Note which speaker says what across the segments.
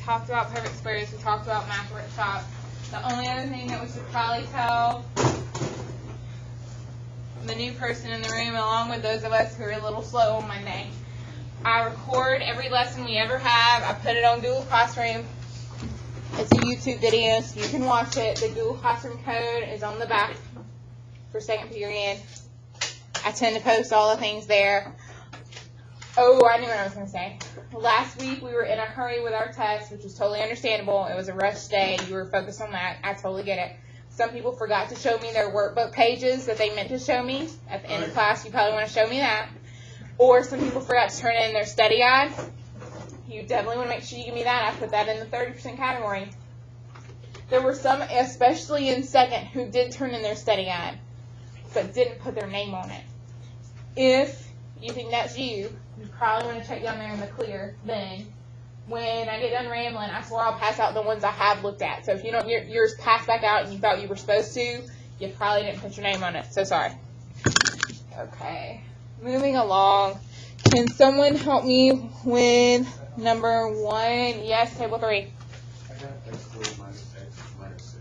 Speaker 1: talked about perfect squares. We talked about math workshop. The only other thing that we should probably tell the new person in the room, along with those of us who are a little slow on Monday, I record every lesson we ever have. I put it on Google Classroom. It's a YouTube video, so you can watch it. The Google Classroom code is on the back for second period. I tend to post all the things there. Oh, I knew what I was going to say. Last week we were in a hurry with our test, which was totally understandable. It was a rush day. You were focused on that. I totally get it. Some people forgot to show me their workbook pages that they meant to show me. At the end of class, you probably want to show me that. Or some people forgot to turn in their study guide. You definitely want to make sure you give me that. I put that in the 30% category. There were some, especially in second, who did turn in their study guide, but didn't put their name on it. If you think that's you probably want to check down there in the clear. Then, when I get done rambling, I swear I'll pass out the ones I have looked at. So if you don't get yours passed back out and you thought you were supposed to, you probably didn't put your name on it. So sorry. Okay. Moving along. Can someone help me with number 1? Yes, table 3.
Speaker 2: I got x squared minus x minus 6.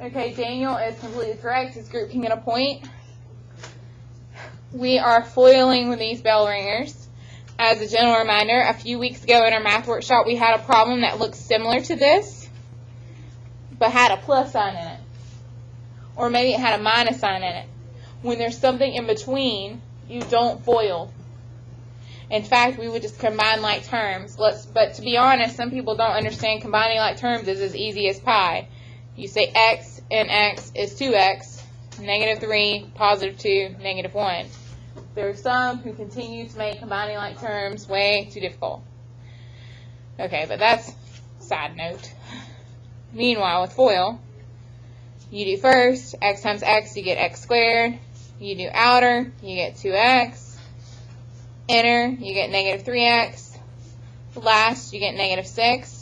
Speaker 1: Okay, Daniel is completely correct. His group can get a point. We are foiling with these bell ringers. As a general reminder, a few weeks ago in our math workshop, we had a problem that looked similar to this, but had a plus sign in it. Or maybe it had a minus sign in it. When there's something in between, you don't FOIL. In fact, we would just combine like terms. But to be honest, some people don't understand combining like terms is as easy as pi. You say x and x is 2x, negative 3, positive 2, negative 1. There are some who continue to make combining like terms way too difficult. Okay, but that's a side note. Meanwhile, with FOIL, you do first, x times x, you get x squared. You do outer, you get 2x. Inner, you get negative 3x. Last, you get negative 6.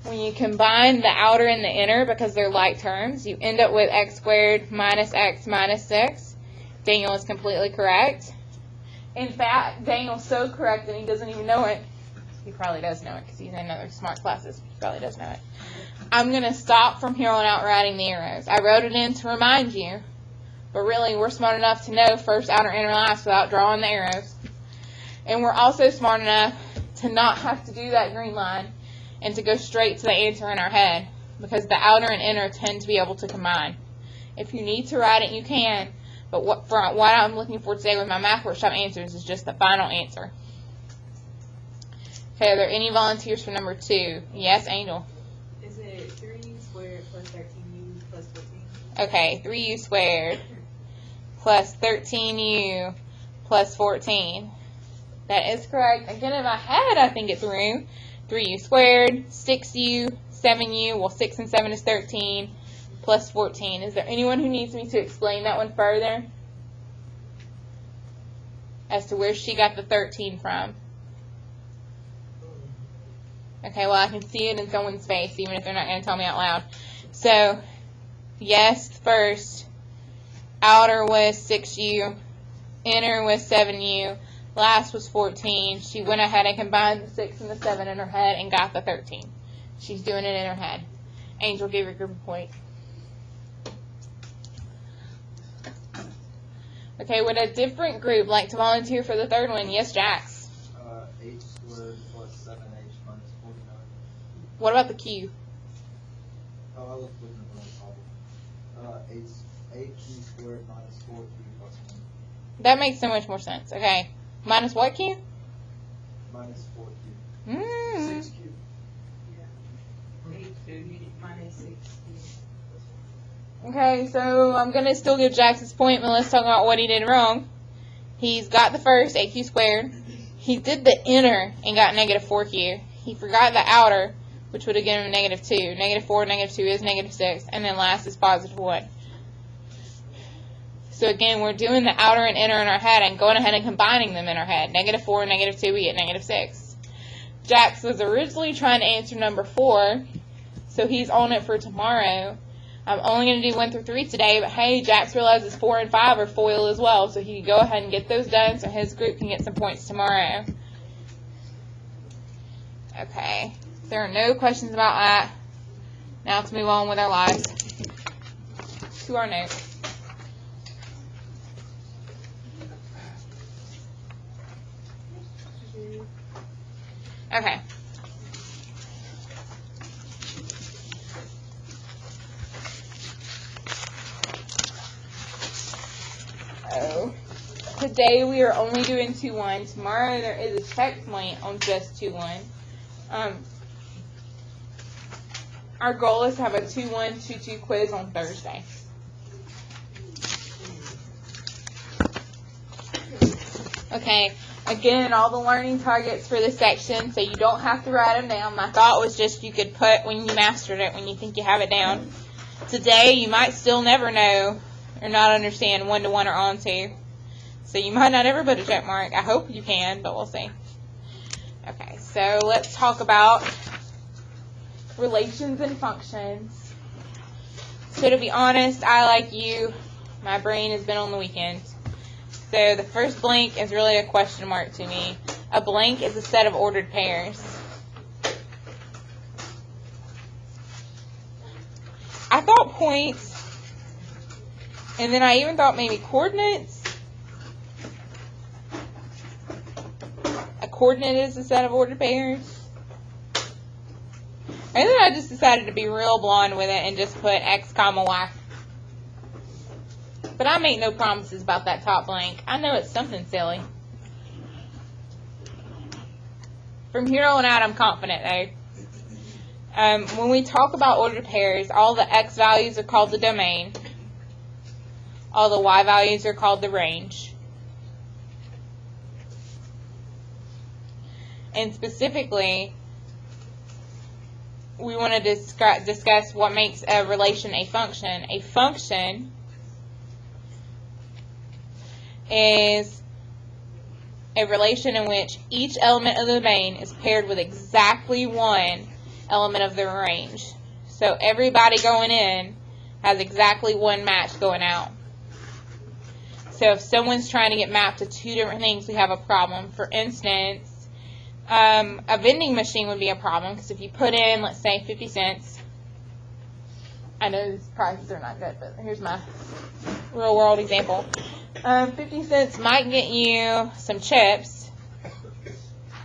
Speaker 1: When you combine the outer and the inner, because they're like terms, you end up with x squared minus x minus 6. Daniel is completely correct. In fact, Daniel's so correct that he doesn't even know it. He probably does know it because he's in other smart classes. He probably does know it. I'm going to stop from here on out writing the arrows. I wrote it in to remind you, but really we're smart enough to know first, outer, inner, last without drawing the arrows. And we're also smart enough to not have to do that green line and to go straight to the answer in our head, because the outer and inner tend to be able to combine. If you need to write it, you can, but what I'm looking for today with my math workshop answers is just the final answer. Okay, are there any volunteers for number 2? Yes, Angel?
Speaker 3: Is it 3u squared plus 13u plus 14?
Speaker 1: Okay, 3u squared plus 13u plus 14. That is correct. Again, in my head, I think it's 3u squared, 6u, 7u, well 6 and 7 is 13, plus 14. Is there anyone who needs me to explain that one further? As to where she got the 13 from? Okay, well I can see it in someone's face, even if they're not going to tell me out loud. So, yes, first, outer was 6u, inner was 7u, last was 14. She went ahead and combined the 6 and the 7 in her head and got the 13. She's doing it in her head. Angel, give your group a point. Okay, would a different group like to volunteer for the third one? Yes, Jax.
Speaker 2: H squared plus 7h minus 49.
Speaker 1: What about the Q?
Speaker 2: Oh, I was looking at the wrong problem. 8q squared minus 4q plus 1.
Speaker 1: That makes so much more sense. Okay. Minus what Q?
Speaker 2: Minus 4q.
Speaker 1: 6Q.
Speaker 3: Yeah. 8 minus 6.
Speaker 1: Okay, so I'm going to still give Jax's point, but let's talk about what he did wrong. He's got the first, 8q squared. He did the inner and got negative 4q. He forgot the outer, which would have given him negative 2. Negative 4, negative 2 is negative 6. And then last is positive 1. So again, we're doing the outer and inner in our head and going ahead and combining them in our head. Negative 4, negative 2, we get negative 6. Jax was originally trying to answer number 4, so he's on it for tomorrow. I'm only going to do 1 through 3 today, but hey, Jax realizes 4 and 5 are FOIL as well, so he can go ahead and get those done so his group can get some points tomorrow. Okay, there are no questions about that. Now let's move on with our lives to our notes. Okay. Oh. Today we are only doing 2-1. Tomorrow there is a checkpoint on just 2-1. Our goal is to have a 2-1, 2-2 quiz on Thursday. Okay, again, all the learning targets for this section, so you don't have to write them down. My thought was just you could put when you mastered it, when you think you have it down. Today, you might still never know or not understand 1-to-1 or on-to. So you might not ever put a check mark. I hope you can, but we'll see. Okay, so let's talk about relations and functions. So to be honest, I, like you, my brain has been on the weekend. So the first blank is really a question mark to me. A blank is a set of ordered pairs. I thought points, and then I even thought maybe coordinates. A coordinate is a set of ordered pairs. And then I just decided to be real blonde with it and just put X, comma, Y. But I make no promises about that top blank. I know it's something silly. From here on out, I'm confident, though. When we talk about ordered pairs, all the X values are called the domain. All the Y values are called the range. And specifically, we want to discuss what makes a relation a function. A function is a relation in which each element of the domain is paired with exactly one element of the range. So everybody going in has exactly one match going out. So if someone's trying to get mapped to 2 different things, we have a problem. For instance, a vending machine would be a problem, because if you put in, let's say, 50 cents, I know these prices are not good, but here's my real world example. 50 cents might get you some chips,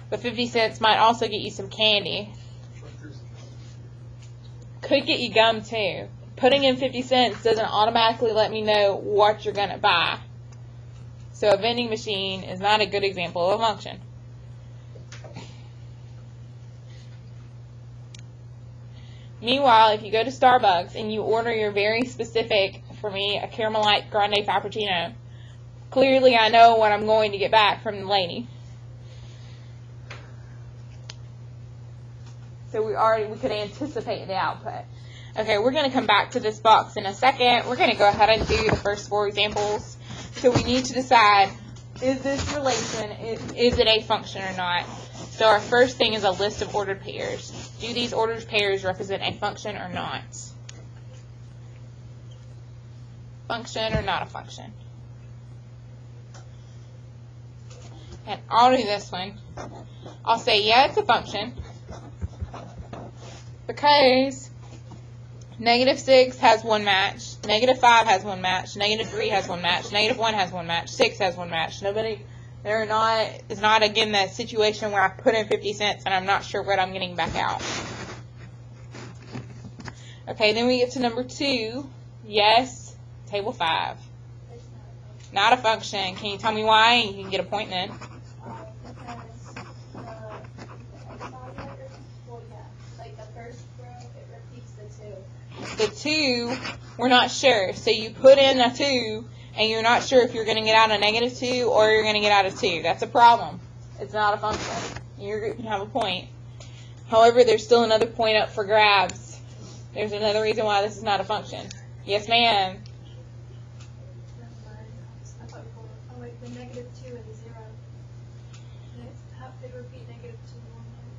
Speaker 1: but 50 cents might also get you some candy. Could get you gum too. Putting in 50 cents doesn't automatically let me know what you're going to buy. So a vending machine is not a good example of a function. Meanwhile, if you go to Starbucks and you order your very specific, for me, a caramel light grande frappuccino, clearly I know what I'm going to get back from the lady. So we could anticipate the output. Okay, we're going to come back to this box in a second. We're going to go ahead and do the first 4 examples. So we need to decide, is this relation, is it a function or not? So our first thing is a list of ordered pairs. Do these ordered pairs represent a function or not? Function or not a function? And I'll do this one. I'll say, yeah, it's a function, because -6 has one match, -5 has one match, -3 has one match, -1 has one match, 6 has one match. It's not, again, that situation where I put in 50 cents and I'm not sure what I'm getting back out. Okay, then we get to number 2. Yes, table 5. Not a function. Can you tell me why? You can get a point then. The 2, we're not sure. So you put in a 2, and you're not sure if you're going to get out a -2 or you're going to get out a 2. That's a problem. It's not a function. Your group can have a point. However, there's still another point up for grabs. There's another reason why this is not a function. Yes, ma'am.
Speaker 4: Oh, wait, the -2 and the 0. They repeat -2 one more.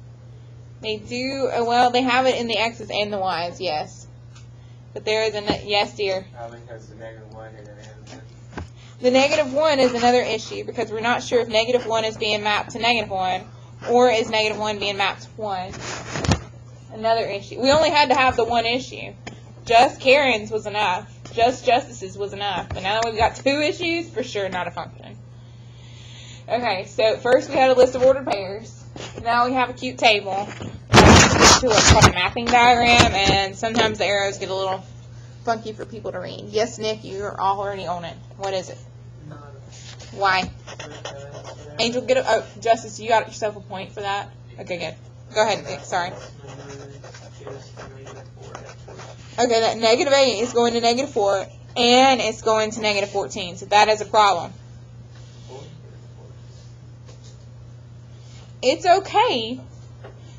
Speaker 1: They do, well, they have it in the X's and the Y's, yes. But there is a yes, dear.
Speaker 5: Because the -1 and then
Speaker 1: The -1 is another issue because we're not sure if -1 is being mapped to -1 or is -1 being mapped to 1. Another issue. We only had to have the one issue. Just Karen's was enough. Just Justice's was enough. But now that we've got two issues, for sure not a function. Okay, so first we had a list of ordered pairs. Now we have a cute table. Now to what's called a mapping diagram, and sometimes the arrows get a little funky for people to read. Yes, Nick, you're already on it. What is it? Why? Angel, get a, oh, Justice, you got yourself a point for that? Okay, good. Go ahead, Nick, sorry. Okay, that -8 is going to -4, and it's going to -14, so that is a problem. It's okay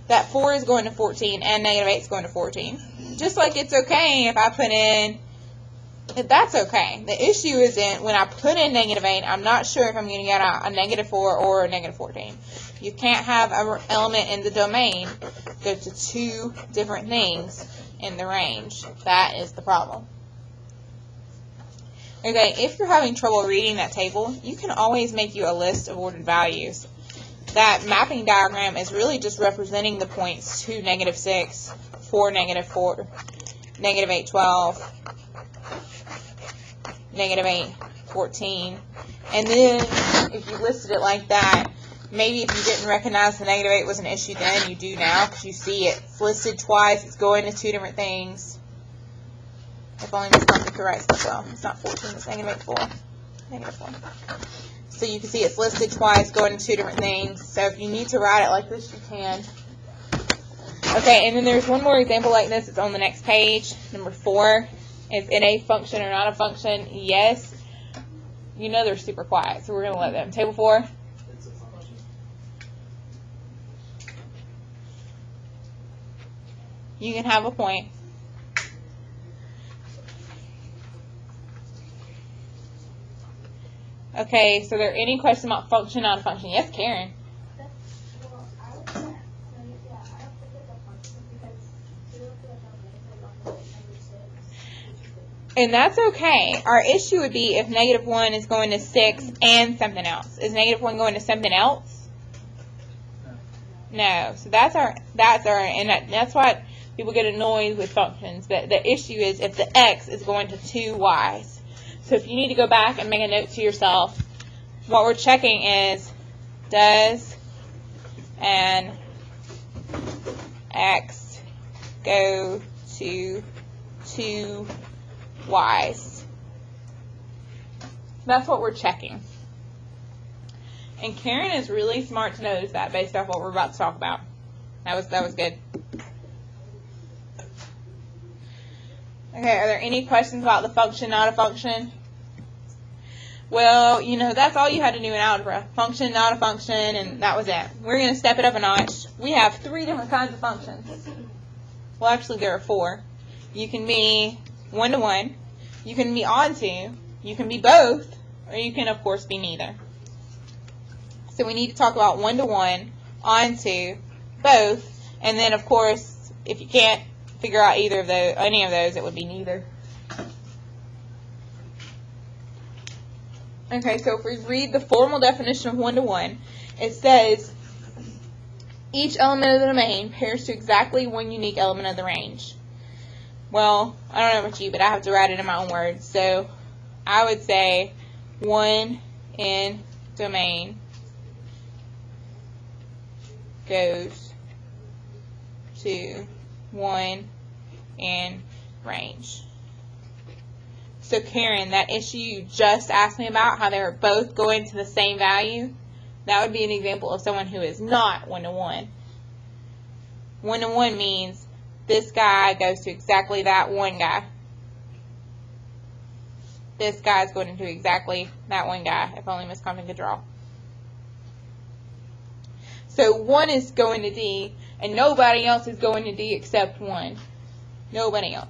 Speaker 1: that 4 is going to 14 and -8 is going to 14. Just like it's okay if I put in, that's okay. The issue isn't when I put in -8, I'm not sure if I'm going to get a -4 or a -14. You can't have an element in the domain go to two different things in the range. That is the problem. Okay, if you're having trouble reading that table, you can always make you a list of ordered values. That mapping diagram is really just representing the points to -6, 4, -4, -8, 12, -8, 14. And then if you listed it like that, maybe if you didn't recognize the -8 was an issue then, you do now because you see it's listed twice, it's going to two different things. If only Miss Compton could write stuff well. It's not 14, it's -4. -4. So you can see it's listed twice, going to two different things. So if you need to write it like this, you can. Okay, and then there's one more example like this. It's on the next page. Number 4. Is it a function or not a function? Yes. You know they're super quiet, so we're going to let them. Table 4.
Speaker 2: It's a function.
Speaker 1: You can have a point. Okay, so there any questions about function, not a function? Yes, Karen.
Speaker 4: Well, I would say, so yeah, I don't think it's a function because 0 to the domain is on -6.
Speaker 1: And that's okay. Our issue would be if -1 is going to 6 and something else. Is -1 going to something else? No. So that's what people get annoyed with functions. But the issue is if the x is going to two y's. So if you need to go back and make a note to yourself, what we're checking is, does an x go to two y's? That's what we're checking. And Karen is really smart to notice that based off what we're about to talk about. That was good. Okay, are there any questions about the function, not a function? Well, you know, that's all you had to do in algebra. Function, not a function, and that was it. We're going to step it up a notch. We have 3 different kinds of functions. Well, actually, there are 4. You can be one-to-one, you can be onto, you can be both, or you can, of course, be neither. So we need to talk about one-to-one, onto, both, and then, of course, if you can't figure out either of those, any of those, it would be neither. Okay, so if we read the formal definition of one-to-one, it says each element of the domain pairs to exactly one unique element of the range. Well, I don't know about you, but I have to write it in my own words. So I would say 1 in domain goes to 1 in range. So Karen, that issue you just asked me about, how they were both going to the same value, that would be an example of someone who is not one-to-one. One-to-one means this guy goes to exactly that one guy. This guy is going to do exactly that one guy, if only Miss Compton could draw. So 1 is going to D, and nobody else is going to D except 1. Nobody else.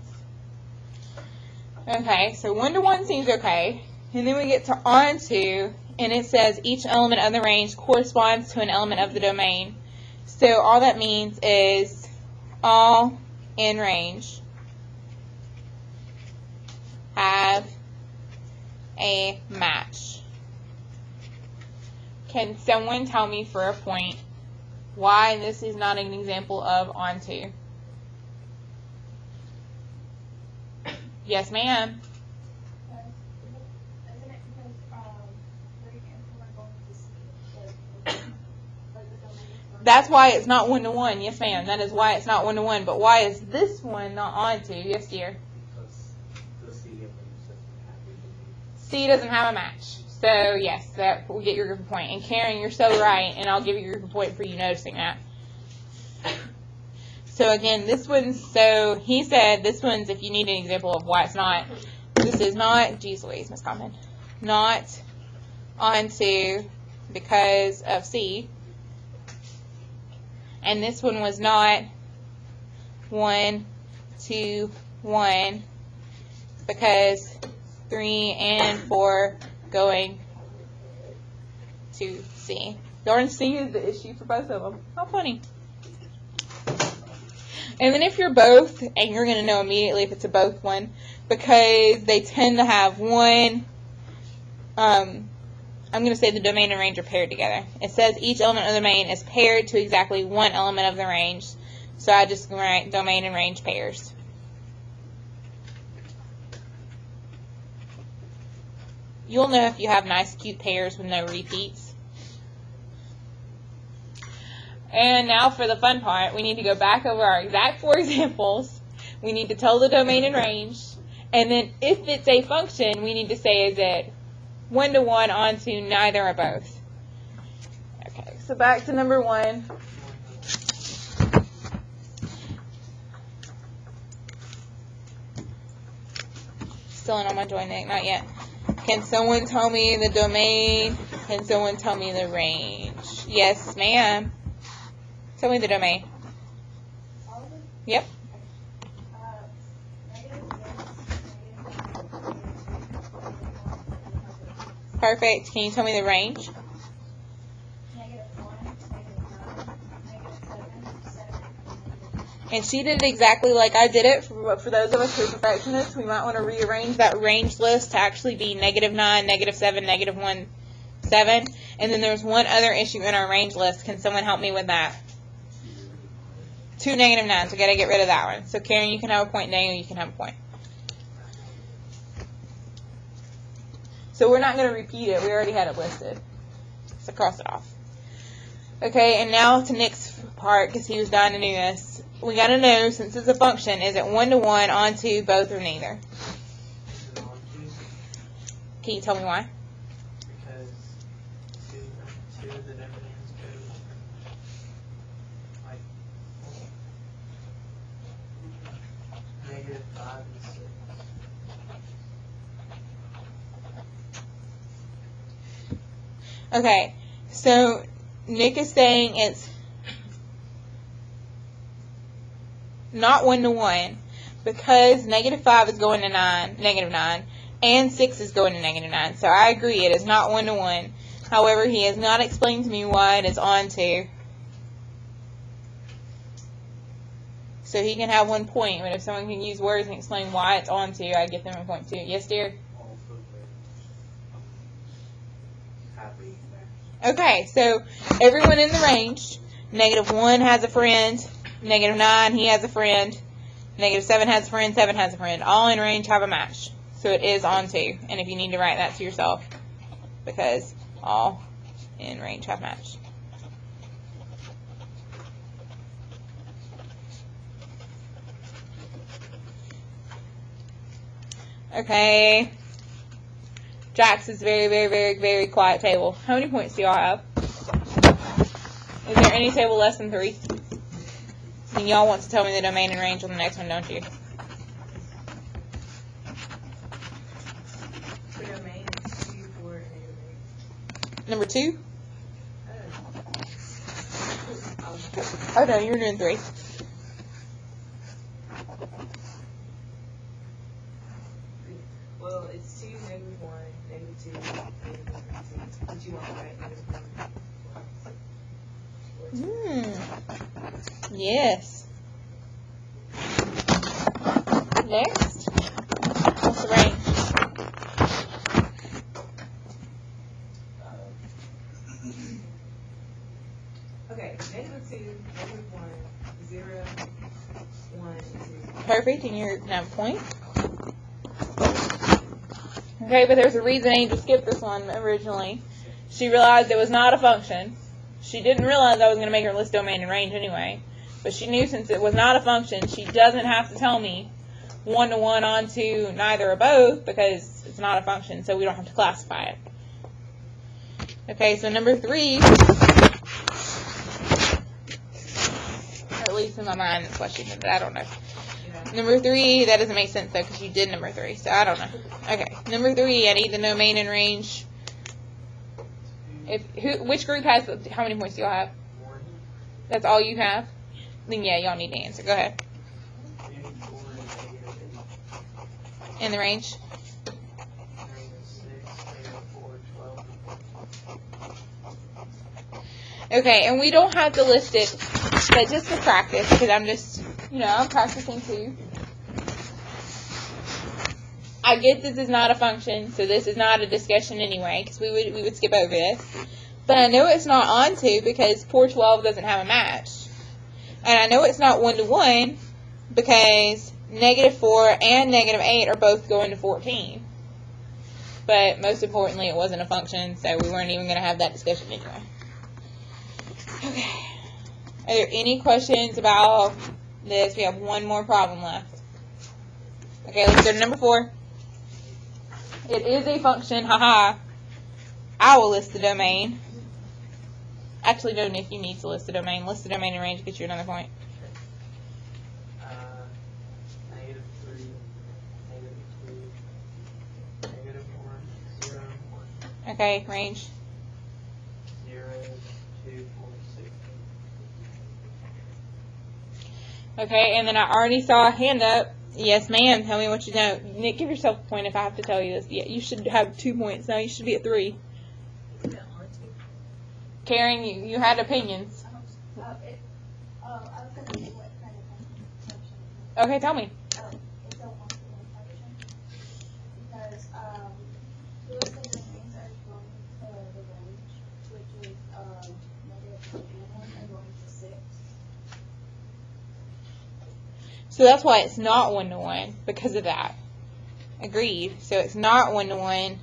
Speaker 1: Okay, so one-to-one seems okay. And then we get to onto, and it says each element of the range corresponds to an element of the domain. So all that means is all in range have a match. Can someone tell me for a point why this is not an example of onto? Yes, ma'am.
Speaker 4: Isn't it because, 3 and 4 are going to C, like the domain is going
Speaker 1: That's why it's not 1-to-1. Yes, ma'am. That is why it's not 1-to-1. But why is this one not onto? Yes, dear.
Speaker 5: Because the C of them doesn't have to
Speaker 1: C doesn't have a match. So, yes, that will get your group a point. And Karen, you're so right, and I'll give you your group a point for you noticing that. So, again, this one's, so he said this one's, if you need an example of why it's not, this is not, geez Louise, Miss Common, not onto because of C. And this one was not 1, 2, 1 because 3 and 4 going to C. Darn, C is the issue for both of them. How funny. And then if you're both, and you're going to know immediately if it's a both one, because they tend to have one, I'm going to say the domain and range are paired together. It says each element of the domain is paired to exactly one element of the range. So I just write domain and range pairs. You'll know if you have nice, cute pairs with no repeats. And now for the fun part, we need to go back over our exact 4 examples. We need to tell the domain and range. And then if it's a function, we need to say, is it 1-to-1 onto neither or both? Okay, so back to number 1. Still in on my joint neck, not yet. Can someone tell me the domain? Can someone tell me the range? Yes, ma'am. Tell me the domain.
Speaker 4: All of them?
Speaker 1: Yep. Perfect. Can you tell me the range?
Speaker 4: -1, -9, -7, 7.
Speaker 1: And she did it exactly like I did it. For those of us who are perfectionists, we might want to rearrange that range list to actually be -9, -7, -1, 7. And then there's one other issue in our range list. Can someone help me with that? 2 -9s. We got to get rid of that one. So Karen, you can have a point. Daniel, you can have a point. So we're not going to repeat it. We already had it listed. So cross it off. Okay, and now to Nick's part, because he was dying to do this. We got to know, since it's a function, is it 1-to-1 onto both or neither?
Speaker 5: be onto.
Speaker 1: Can you tell me why?
Speaker 5: Because two of the domains go like -5 and 6.
Speaker 1: Okay, so Nick is saying it's not 1-to-1 because -5 is going to -9, and 6 is going to -9. So I agree, it is not 1-to-1. However, he has not explained to me why it is onto. So he can have 1 point, but if someone can use words and explain why it's onto, I get them a point too. Yes, dear?
Speaker 5: All for happy.
Speaker 1: Okay, so everyone in the range, -1 has a friend, -9 he has a friend, -7 has a friend, 7 has a friend. All in range have a match. So it is onto. And if you need to write that to yourself, because all in range have match. Okay. Jackson's very quiet table. How many points do y'all have? Is there any table less than 3? And y'all want to tell me the domain and range on the next one, don't you?
Speaker 3: The domain is 2, 4, and 8.
Speaker 1: Number 2? Oh no, you're doing 3.
Speaker 3: Well, it's 2, -1, -2, -3. Did you want to write -1?
Speaker 1: Yes. Next. What's the range?
Speaker 3: Okay, -2, -1, 0, 1, and 2.
Speaker 1: Perfect, and you're now point. Okay, but there's a reason Angel skipped this one originally. She realized it was not a function. She didn't realize I was going to make her list domain and range anyway. But she knew since it was not a function, she doesn't have to tell me 1-to-1 onto neither or both because it's not a function, so we don't have to classify it. Okay, so number 3, or at least in my mind that's what she did, but I don't know.
Speaker 3: Yeah.
Speaker 1: Number 3, that doesn't make sense though because you did number 3, so I don't know. Okay, number 3, I need the domain and range. Which group has, how many points do y'all have?
Speaker 5: 1,
Speaker 1: That's all you have? Then yeah, y'all need to answer. Go ahead.
Speaker 5: -4, -8.
Speaker 1: In the range? Okay, and we don't have to list it, but just for practice, because I'm just, I'm practicing too. I get this is not a function, so this is not a discussion anyway, because we would skip over this. But I know it's not onto because 412 doesn't have a match. And I know it's not 1-to-1 because -4 and -8 are both going to 14. But most importantly, it wasn't a function, so we weren't even going to have that discussion anyway. Okay. Are there any questions about this? We have one more problem left. Okay, let's go to number 4. It is a function, haha. I will list the domain. Actually, no, Nick, you need to list the domain. List the domain and range to get you another point.
Speaker 5: -3, -2, -1, 0, 1,
Speaker 1: Okay, range.
Speaker 5: 0, 2, 4, 6.
Speaker 1: Okay, and then I already saw a hand up. Yes, ma'am. Tell me what you know. Nick, give yourself a point if I have to tell you this. Yeah, you should have 2 points. Now you should be at 3. Karen, you had opinions.
Speaker 4: I was gonna see what kind of function.
Speaker 1: Okay, tell me.
Speaker 4: It's a one-to-one function. Because, two of the domains are going to the range, which is, -1 and going to 6.
Speaker 1: So that's why it's not 1-to-1, because of that. Agreed. So it's not 1-to-1.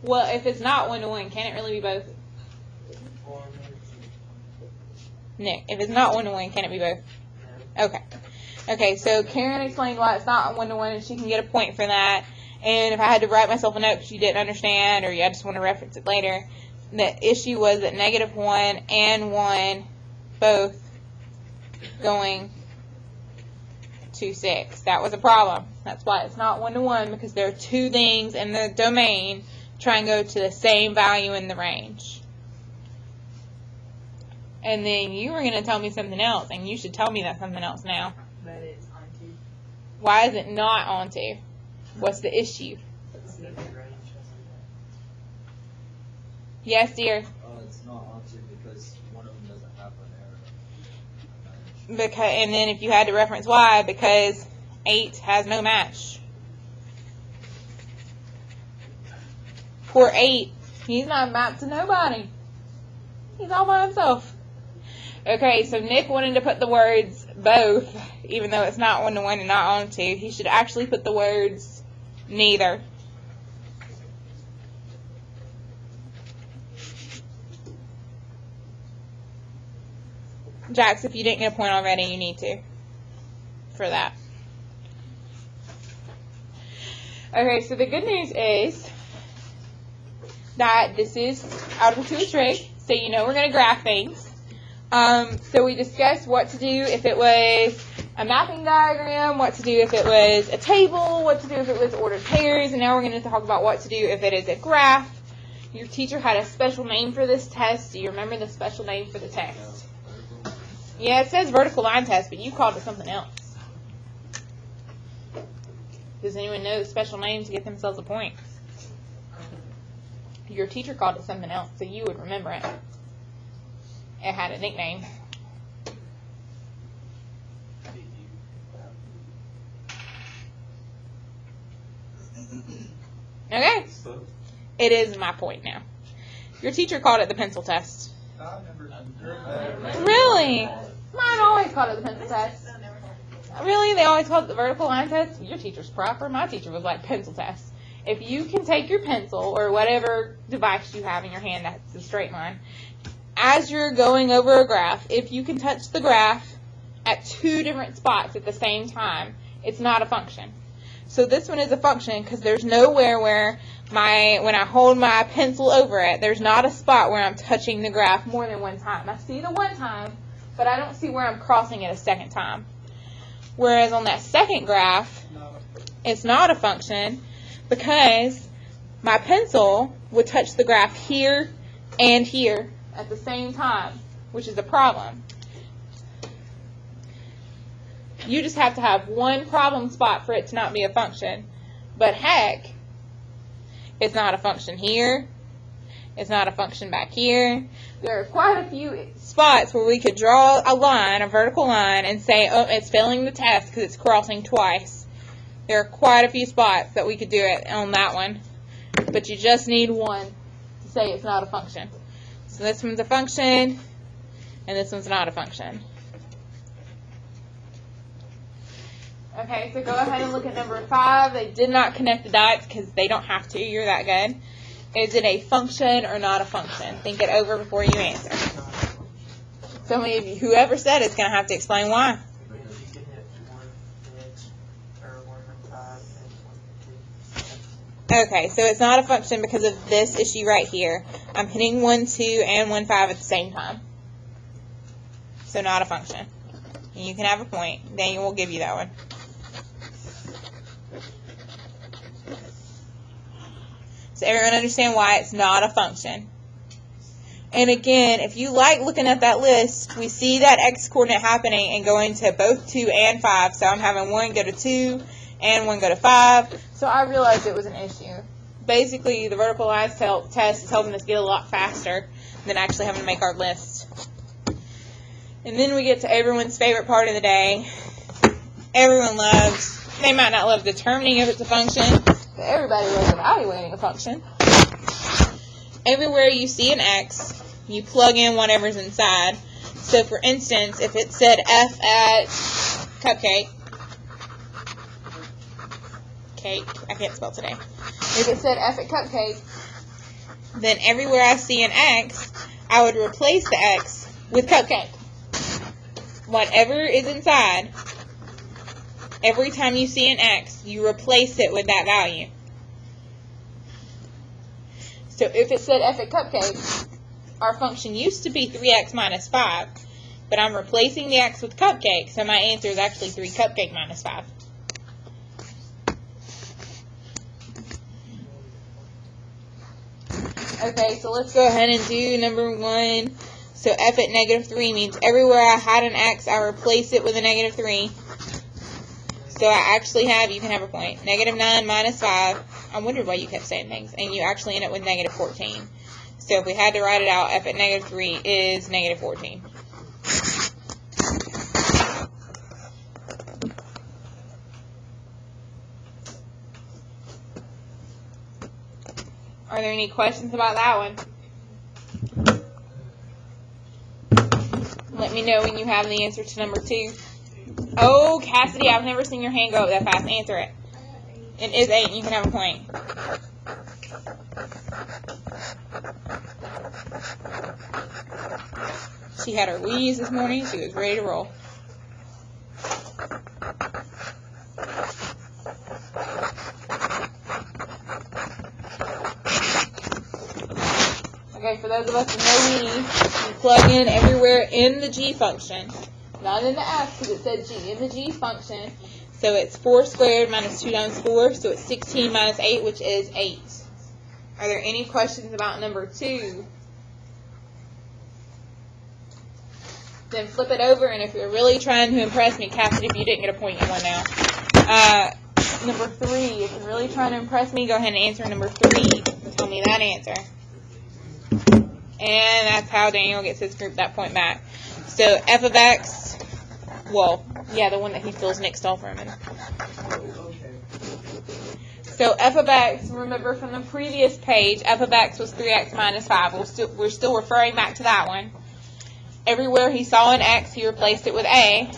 Speaker 1: Well, if it's not 1-to-1, can it really be both? Nick, if it's not 1-to-1, can it be both? Okay. Okay, so Karen explained why it's not 1-to-1, and she can get a point for that. And if I had to write myself a note because you didn't understand, or you just want to reference it later, the issue was that -1 and 1 both going to 6. That was a problem. That's why it's not 1-to-1, because there are two things in the domain trying to go to the same value in the range. And then you were going to tell me something else, and you should tell me that something else now.
Speaker 3: But it's onto.
Speaker 1: Why is it not onto? What's the issue? Yes, dear.
Speaker 2: It's not onto because one of them doesn't have an arrow.
Speaker 1: Because, and then if you had to reference why, because 8 has no match. Poor 8, he's not mapped to nobody. He's all by himself. Okay, so Nick wanted to put the words both, even though it's not 1-to-1 and not onto. He should actually put the words neither. Jax, if you didn't get a point already, you need to for that. Okay, so the good news is that this is algebra 2 is trig, so you know we're going to graph things. So we discussed what to do if it was a mapping diagram, what to do if it was a table, what to do if it was ordered pairs, and now we're going to talk about what to do if it is a graph. Your teacher had a special name for this test. Do you remember the special name for the test? Yeah, it says vertical line test, but you called it something else. Does anyone know the special name to get themselves a point? Your teacher called it something else, so you would remember it. It had a nickname. Okay? It is my point now. Your teacher called it the pencil test. Really? Mine always called it the pencil test. Really? They always called it the vertical line test? Your teacher's proper. My teacher was like pencil test. If you can take your pencil or whatever device you have in your hand that's a straight line, as you're going over a graph, if you can touch the graph at 2 different spots at the same time, it's not a function. So this one is a function because there's nowhere where when I hold my pencil over it, there's not a spot where I'm touching the graph more than one time. I see the one time, but I don't see where I'm crossing it a second time. Whereas on that second graph, it's not a function because my pencil would touch the graph here and here at the same time, which is a problem. You just have to have one problem spot for it to not be a function. But heck, it's not a function here. It's not a function back here. There are quite a few spots where we could draw a line, a vertical line, and say, oh, it's failing the test because it's crossing twice. There are quite a few spots that we could do it on that one. But you just need one to say it's not a function. So this one's a function, and this one's not a function. Okay, so go ahead and look at number 5. They did not connect the dots because they don't have to. You're that good. Is it a function or not a function? Think it over before you answer. So many of you, whoever said it's going to have to explain why.
Speaker 5: Because you can hit 1 X or 1 and 5 and 1 2.
Speaker 1: Okay, so it's not a function because of this issue right here. I'm hitting 1, 2, and 1, 5 at the same time. So not a function. And you can have a point. Daniel will give you that one. So everyone understand why it's not a function. And again, if you like looking at that list, we see that x coordinate happening and going to both 2 and 5. So I'm having 1 go to 2 and 1 go to 5. So I realized it was an issue. Basically, the vertical lines test is helping us get a lot faster than actually having to make our list. And then we get to everyone's favorite part of the day. Everyone loves, they might not love determining if it's a function, but everybody loves evaluating a function. Everywhere you see an x, you plug in whatever's inside. So for instance, if it said f at cupcake, I can't spell today. If it said f at cupcake, then everywhere I see an x, I would replace the x with cupcake. Whatever is inside, every time you see an x, you replace it with that value. So if it said f at cupcake, our function used to be 3x minus 5, but I'm replacing the x with cupcake, so my answer is actually 3 cupcake minus 5. Okay, so let's go ahead and do number 1. So f at negative 3 means everywhere I had an x, I replace it with a negative 3. So I actually have, you can have a point, negative 9 minus 5. I wondered why you kept saying things. And you actually end up with negative 14. So if we had to write it out, f at negative 3 is negative 14. Are there any questions about that one? Let me know when you have the answer to number 2. Oh, Cassidy, I've never seen your hand go up that fast. Answer it. It is 8. You can have a point. She had her wheeze this morning. She was ready to roll. Okay, for those of us who know me, you plug in everywhere in the g function. Not in the f, because it said g. In the g function. So it's 4 squared minus 2 times 4. So it's 16 minus 8, which is 8. Are there any questions about number 2? Then flip it over, and if you're really trying to impress me, Cassidy, if you didn't get a point, you won now. Number 3, if you're really trying to impress me, go ahead and answer number 3 and tell me that answer. And that's how Daniel gets his group that point back. So f of x, well, yeah, the one that he feels Nick stole from him. So f of x, remember from the previous page, f of x was 3x minus 5. We're still referring back to that one. Everywhere he saw an x, he replaced it with a.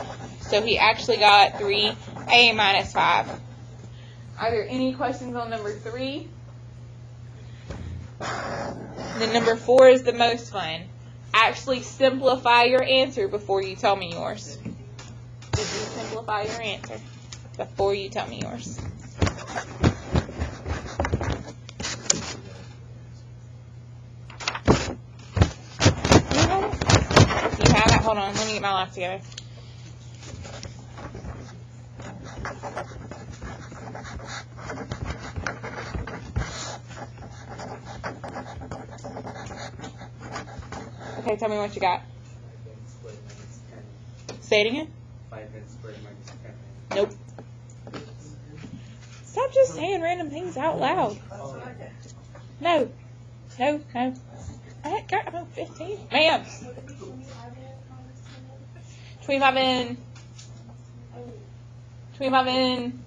Speaker 1: So he actually got 3a minus 5. Are there any questions on number 3? Then number 4 is the most fun. Actually simplify your answer before you tell me yours. Did you simplify your answer before you tell me yours? If you have it, hold on. Let me get my life together. Okay, tell me what you got.
Speaker 5: 5n squared minus 10.
Speaker 1: Say it again.
Speaker 5: 5n squared minus 10.
Speaker 1: Nope. Stop just saying random things out loud. No. No, no. I got 15. Ma'am. 25 in.
Speaker 2: 25 in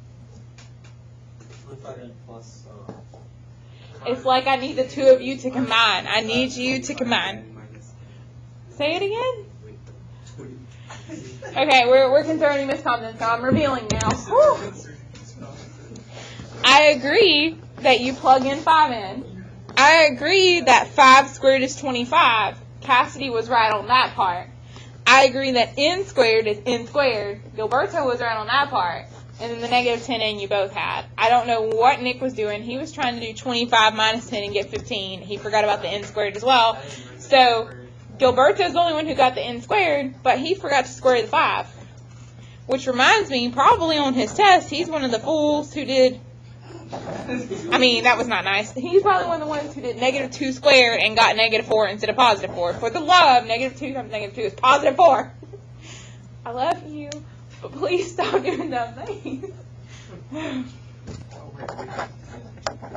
Speaker 2: plus,
Speaker 1: It's like I need the two of you to combine. I need you to combine. Say it again. Okay, we're concerning Miss Compton, so I'm revealing now. Whew. I agree that you plug in 5 in. I agree that 5 squared is 25. Cassidy was right on that part. I agree that n squared is n squared. Gilberto was right on that part. And then the negative 10n you both had. I don't know what Nick was doing. He was trying to do 25 minus 10 and get 15. He forgot about the n squared as well. So Gilberto's the only one who got the n squared, but he forgot to square the 5. Which reminds me, probably on his test, he's one of the fools who did... I mean, that was not nice. He's probably one of the ones who did negative 2 squared and got negative 4 instead of positive 4. For the love, negative 2 times negative 2 is positive 4. I love you, but please stop doing dumb things.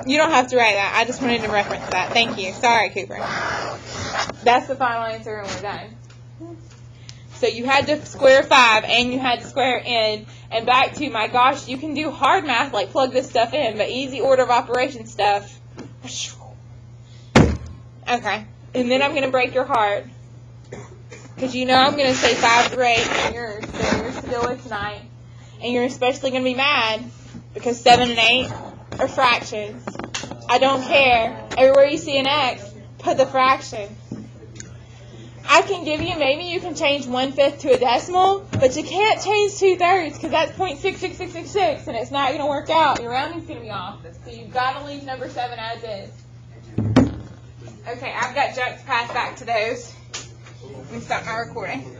Speaker 1: You don't have to write that. I just wanted to reference that. Thank you. Sorry, Cooper. That's the final answer and we're done. So you had to square 5 and you had to square n. And back to, my gosh, you can do hard math like plug this stuff in, but easy order of operation stuff. Okay. And then I'm going to break your heart. Because you know I'm going to say 5 through 8 and yours, so you're still with tonight. And you're especially going to be mad because 7 and 8 are fractions. I don't care. Everywhere you see an x, put the fraction. I can give you, maybe you can change 1/5 to a decimal, but you can't change 2/3 because that's 0.66666 and it's not going to work out. Your rounding's going to be off. So you've got to leave number 7 as is. Okay, I've got jokes to pass back to those. Let me stop my recording.